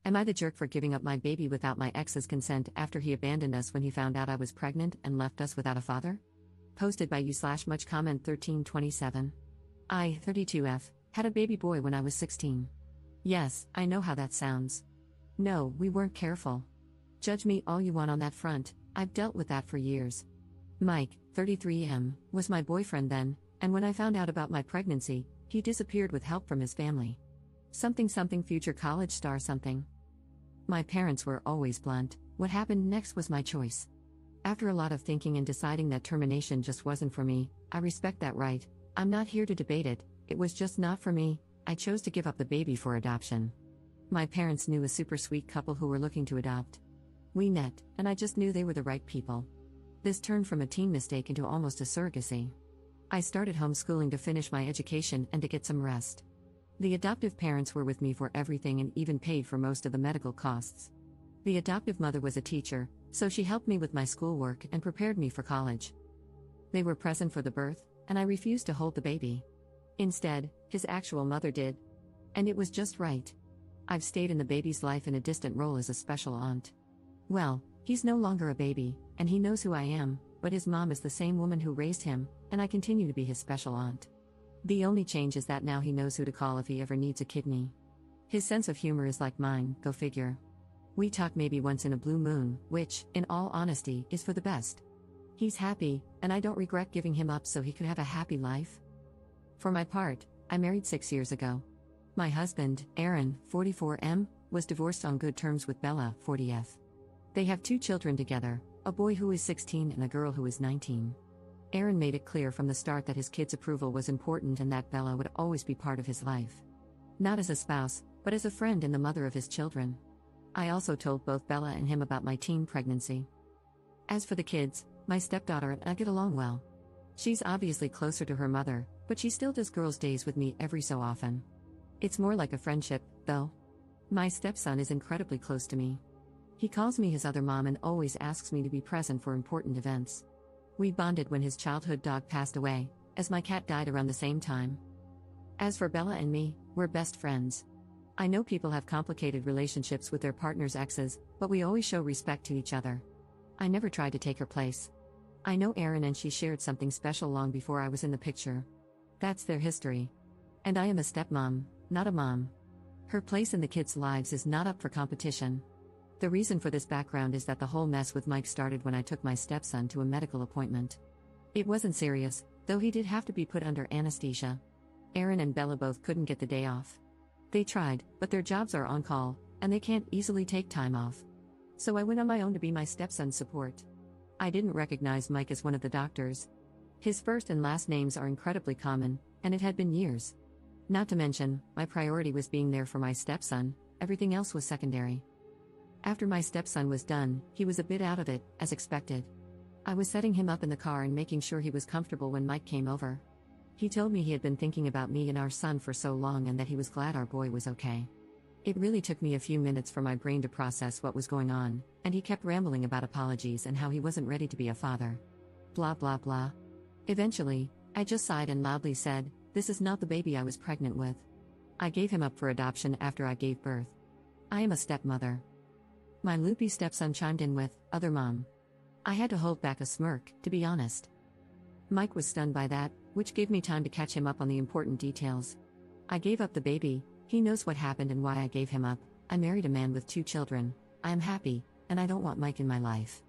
Am I the jerk for giving up my baby without my ex's consent after he abandoned us when he found out I was pregnant and left us without a father? Posted by you/much comment 1327. I, 32F, had a baby boy when I was 16. Yes, I know how that sounds. No, we weren't careful. Judge me all you want on that front, I've dealt with that for years. Mike, 33M, was my boyfriend then, and when I found out about my pregnancy, he disappeared with help from his family. Something future college star something. My parents were always blunt. What happened next was my choice. After a lot of thinking and deciding that termination just wasn't for me, I respect that right. I'm not here to debate it, it was just not for me. I chose to give up the baby for adoption. My parents knew a super sweet couple who were looking to adopt. We met, and I just knew they were the right people. This turned from a teen mistake into almost a surrogacy. I started homeschooling to finish my education and to get some rest. The adoptive parents were with me for everything and even paid for most of the medical costs. The adoptive mother was a teacher, so she helped me with my schoolwork and prepared me for college. They were present for the birth, and I refused to hold the baby. Instead, his actual mother did. And it was just right. I've stayed in the baby's life in a distant role as a special aunt. Well, he's no longer a baby, and he knows who I am, but his mom is the same woman who raised him, and I continue to be his special aunt. The only change is that now he knows who to call if he ever needs a kidney. His sense of humor is like mine, go figure. We talk maybe once in a blue moon, which, in all honesty, is for the best. He's happy, and I don't regret giving him up so he could have a happy life. For my part, I married 6 years ago. My husband, Aaron, 44M, was divorced on good terms with Bella, 40F. They have 2 children together, a boy who is 16 and a girl who is 19. Aaron made it clear from the start that his kids' approval was important and that Bella would always be part of his life. Not as a spouse, but as a friend and the mother of his children. I also told both Bella and him about my teen pregnancy. As for the kids, my stepdaughter and I get along well. She's obviously closer to her mother, but she still does girls' days with me every so often. It's more like a friendship, though. My stepson is incredibly close to me. He calls me his other mom and always asks me to be present for important events. We bonded when his childhood dog passed away, as my cat died around the same time. As for Bella and me, we're best friends. I know people have complicated relationships with their partner's exes, but we always show respect to each other. I never tried to take her place. I know Aaron and she shared something special long before I was in the picture. That's their history. And I am a stepmom, not a mom. Her place in the kids' lives is not up for competition. The reason for this background is that the whole mess with Mike started when I took my stepson to a medical appointment. It wasn't serious, though he did have to be put under anesthesia. Aaron and Bella both couldn't get the day off. They tried, but their jobs are on call, and they can't easily take time off. So I went on my own to be my stepson's support. I didn't recognize Mike as one of the doctors. His first and last names are incredibly common, and it had been years. Not to mention, my priority was being there for my stepson, everything else was secondary. After my stepson was done, he was a bit out of it, as expected. I was setting him up in the car and making sure he was comfortable when Mike came over. He told me he had been thinking about me and our son for so long and that he was glad our boy was okay. It really took me a few minutes for my brain to process what was going on, and he kept rambling about apologies and how he wasn't ready to be a father. Blah blah blah. Eventually, I just sighed and loudly said, "This is not the baby I was pregnant with." I gave him up for adoption after I gave birth. I am a stepmother. My loopy stepson chimed in with, "Other mom." I had to hold back a smirk, to be honest. Mike was stunned by that, which gave me time to catch him up on the important details. I gave up the baby, he knows what happened and why I gave him up. I married a man with 2 children, I am happy, and I don't want Mike in my life.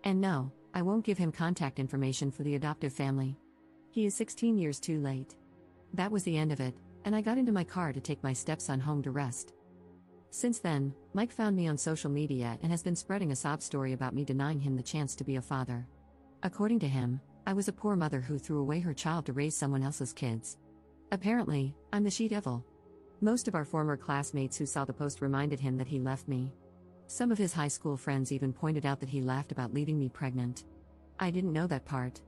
And no, I won't give him contact information for the adoptive family. He is 16 years too late. That was the end of it, and I got into my car to take my stepson home to rest. Since then, Mike found me on social media and has been spreading a sob story about me denying him the chance to be a father. According to him, I was a poor mother who threw away her child to raise someone else's kids. Apparently, I'm the she-devil. Most of our former classmates who saw the post reminded him that he left me. Some of his high school friends even pointed out that he laughed about leaving me pregnant. I didn't know that part.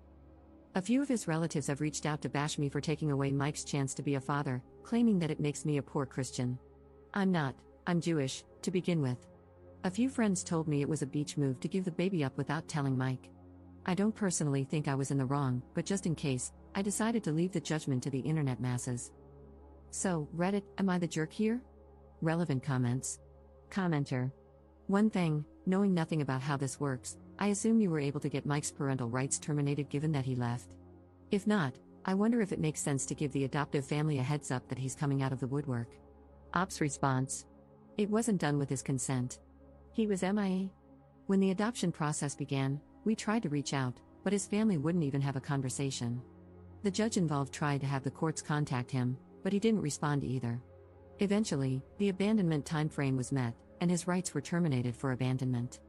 A few of his relatives have reached out to bash me for taking away Mike's chance to be a father, claiming that it makes me a poor Christian. I'm not. I'm Jewish, to begin with. A few friends told me it was a beach move to give the baby up without telling Mike. I don't personally think I was in the wrong, but just in case, I decided to leave the judgment to the internet masses. So, Reddit, am I the jerk here? Relevant comments. Commenter. One thing, knowing nothing about how this works, I assume you were able to get Mike's parental rights terminated given that he left. If not, I wonder if it makes sense to give the adoptive family a heads up that he's coming out of the woodwork. Ops response. It wasn't done with his consent. He was MIA. When the adoption process began, we tried to reach out, but his family wouldn't even have a conversation. The judge involved tried to have the courts contact him, but he didn't respond either. Eventually, the abandonment time frame was met, and his rights were terminated for abandonment.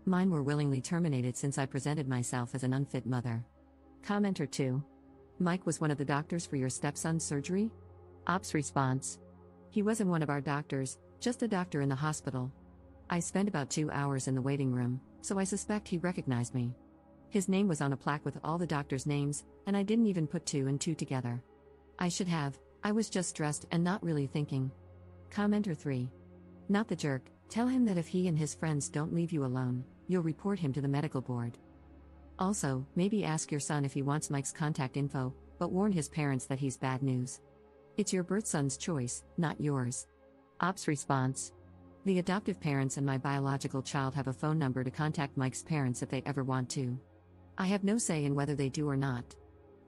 Mine were willingly terminated since I presented myself as an unfit mother. Commenter 2. Mike was one of the doctors for your stepson's surgery? Ops response. He wasn't one of our doctors, just a doctor in the hospital. I spent about 2 hours in the waiting room, so I suspect he recognized me. His name was on a plaque with all the doctors' names, and I didn't even put 2 and 2 together. I should have, I was just stressed and not really thinking. Commenter 3. Not the jerk, tell him that if he and his friends don't leave you alone, you'll report him to the medical board. Also, maybe ask your son if he wants Mike's contact info, but warn his parents that he's bad news. It's your birth son's choice, not yours. Ops response. The adoptive parents and my biological child have a phone number to contact Mike's parents if they ever want to. I have no say in whether they do or not.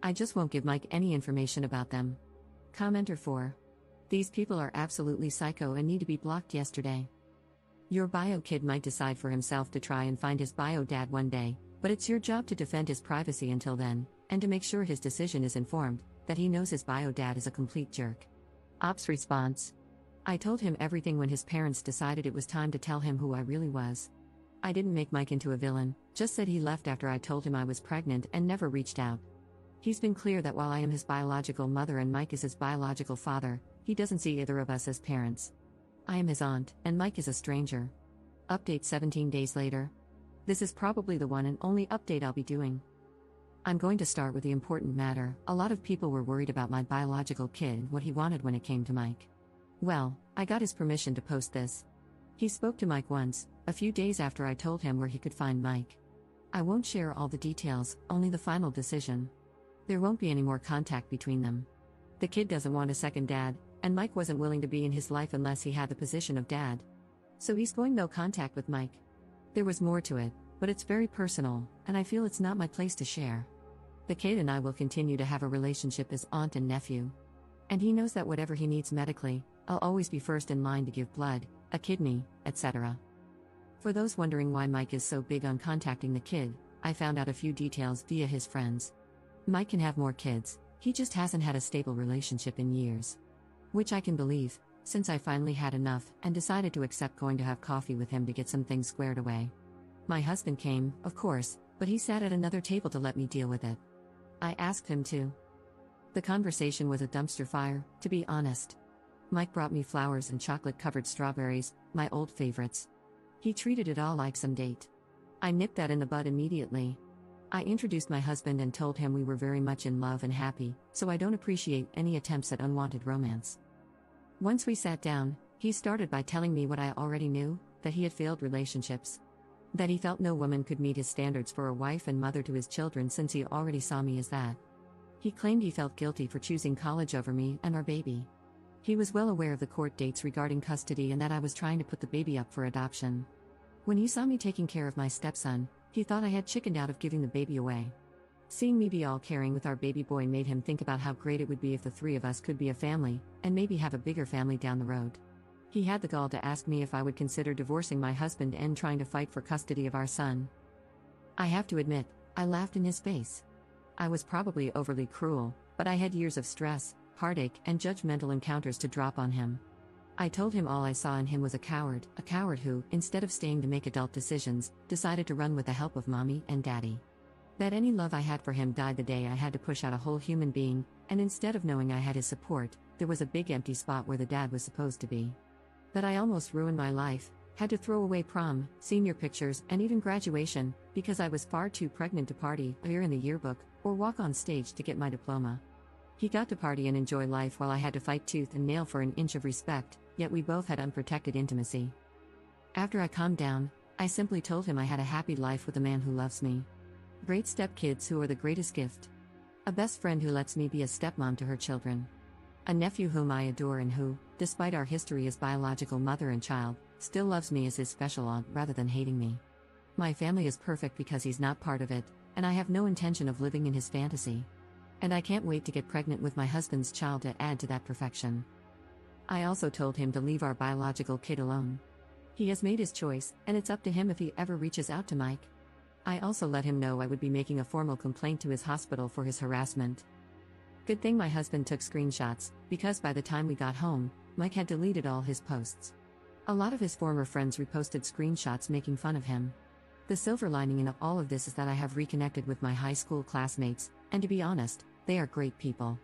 I just won't give Mike any information about them. Commenter 4. These people are absolutely psycho and need to be blocked yesterday. Your bio kid might decide for himself to try and find his bio dad one day, but it's your job to defend his privacy until then, and to make sure his decision is informed, that he knows his bio dad is a complete jerk. Ops response. I told him everything when his parents decided it was time to tell him who I really was. I didn't make Mike into a villain, just said he left after I told him I was pregnant and never reached out. He's been clear that while I am his biological mother and Mike is his biological father, he doesn't see either of us as parents. I am his aunt, and Mike is a stranger. Update 17 days later. This is probably the one and only update I'll be doing. I'm going to start with the important matter. A lot of people were worried about my biological kid, what he wanted when it came to Mike. Well, I got his permission to post this. He spoke to Mike once, a few days after I told him where he could find Mike. I won't share all the details, only the final decision. There won't be any more contact between them. The kid doesn't want a second dad, and Mike wasn't willing to be in his life unless he had the position of dad. So he's going no contact with Mike. There was more to it, but it's very personal, and I feel it's not my place to share. The kid and I will continue to have a relationship as aunt and nephew. And he knows that whatever he needs medically, I'll always be first in line to give blood, a kidney, etc. For those wondering why Mike is so big on contacting the kid, I found out a few details via his friends. Mike can have more kids, he just hasn't had a stable relationship in years. Which I can believe, since I finally had enough and decided to accept going to have coffee with him to get some things squared away. My husband came, of course, but he sat at another table to let me deal with it. I asked him to. The conversation was a dumpster fire, to be honest. Mike brought me flowers and chocolate-covered strawberries, my old favorites. He treated it all like some date. I nipped that in the bud immediately. I introduced my husband and told him we were very much in love and happy, so I don't appreciate any attempts at unwanted romance. Once we sat down, he started by telling me what I already knew, that he had failed relationships. That he felt no woman could meet his standards for a wife and mother to his children since he already saw me as that. He claimed he felt guilty for choosing college over me and our baby. He was well aware of the court dates regarding custody and that I was trying to put the baby up for adoption. When he saw me taking care of my stepson, he thought I had chickened out of giving the baby away. Seeing me be all caring with our baby boy made him think about how great it would be if the 3 of us could be a family, and maybe have a bigger family down the road. He had the gall to ask me if I would consider divorcing my husband and trying to fight for custody of our son. I have to admit, I laughed in his face. I was probably overly cruel, but I had years of stress, heartache, and judgmental encounters to drop on him. I told him all I saw in him was a coward who, instead of staying to make adult decisions, decided to run with the help of mommy and daddy. That any love I had for him died the day I had to push out a whole human being, and instead of knowing I had his support, there was a big empty spot where the dad was supposed to be. That I almost ruined my life, had to throw away prom, senior pictures, and even graduation, because I was far too pregnant to party, appear in the yearbook, or walk on stage to get my diploma. He got to party and enjoy life while I had to fight tooth and nail for an inch of respect, yet we both had unprotected intimacy. After I calmed down, I simply told him I had a happy life with a man who loves me. Great stepkids who are the greatest gift. A best friend who lets me be a stepmom to her children. A nephew whom I adore and who, despite our history as biological mother and child, still loves me as his special aunt rather than hating me. My family is perfect because he's not part of it, and I have no intention of living in his fantasy. And I can't wait to get pregnant with my husband's child to add to that perfection. I also told him to leave our biological kid alone. He has made his choice, and it's up to him if he ever reaches out to Mike. I also let him know I would be making a formal complaint to his hospital for his harassment. Good thing my husband took screenshots, because by the time we got home, Mike had deleted all his posts. A lot of his former friends reposted screenshots making fun of him. The silver lining in all of this is that I have reconnected with my high school classmates, and to be honest, they are great people.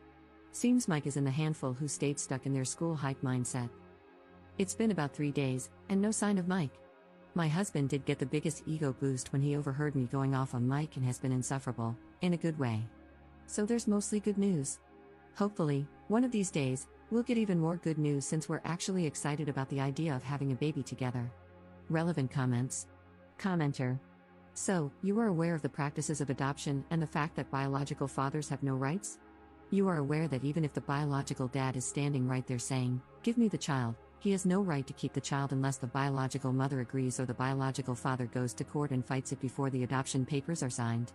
Seems Mike is in the handful who stayed stuck in their school hype mindset. It's been about 3 days, and no sign of Mike. My husband did get the biggest ego boost when he overheard me going off on Mike and has been insufferable, in a good way. So there's mostly good news. Hopefully, one of these days, we'll get even more good news since we're actually excited about the idea of having a baby together. Relevant comments. Commenter. So, you are aware of the practices of adoption and the fact that biological fathers have no rights? You are aware that even if the biological dad is standing right there saying, "Give me the child," he has no right to keep the child unless the biological mother agrees or the biological father goes to court and fights it before the adoption papers are signed.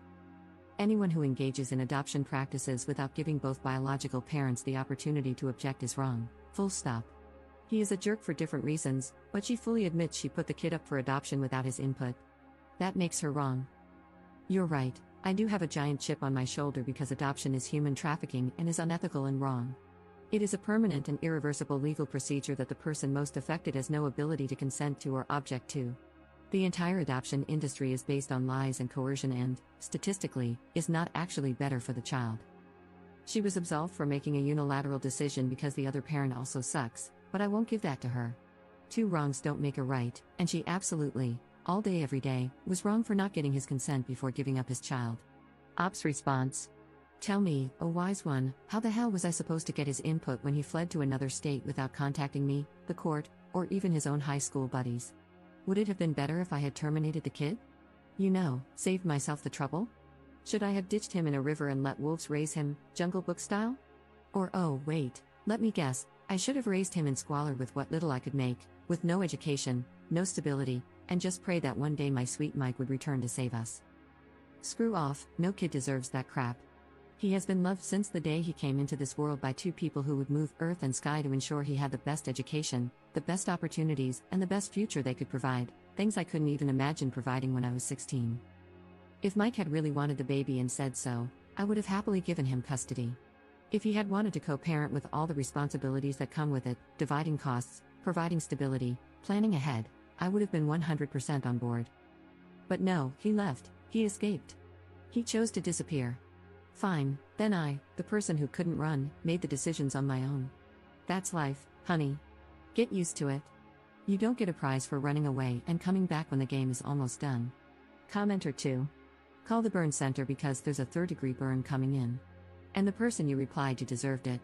Anyone who engages in adoption practices without giving both biological parents the opportunity to object is wrong, full stop. He is a jerk for different reasons, but she fully admits she put the kid up for adoption without his input. That makes her wrong. You're right, I do have a giant chip on my shoulder because adoption is human trafficking and is unethical and wrong. It is a permanent and irreversible legal procedure that the person most affected has no ability to consent to or object to. The entire adoption industry is based on lies and coercion and, statistically, is not actually better for the child. She was absolved for making a unilateral decision because the other parent also sucks, but I won't give that to her. 2 wrongs don't make a right, and she absolutely, all day every day, was wrong for not getting his consent before giving up his child. Ops response. Tell me, oh wise one, how the hell was I supposed to get his input when he fled to another state without contacting me, the court, or even his own high school buddies? Would it have been better if I had terminated the kid? Saved myself the trouble? Should I have ditched him in a river and let wolves raise him, Jungle Book style? Or oh wait, let me guess, I should have raised him in squalor with what little I could make, with no education, no stability, and just pray that one day my sweet Mike would return to save us. Screw off, no kid deserves that crap. He has been loved since the day he came into this world by 2 people who would move earth and sky to ensure he had the best education, the best opportunities, and the best future they could provide, things I couldn't even imagine providing when I was 16. If Mike had really wanted the baby and said so, I would have happily given him custody. If he had wanted to co-parent with all the responsibilities that come with it, dividing costs, providing stability, planning ahead, I would have been 100% on board. But no, he left, he escaped. He chose to disappear. Fine, then I, the person who couldn't run, made the decisions on my own. That's life, honey. Get used to it. You don't get a prize for running away and coming back when the game is almost done. Commenter 2. Call the burn center because there's a 3rd-degree burn coming in. And the person you replied to deserved it.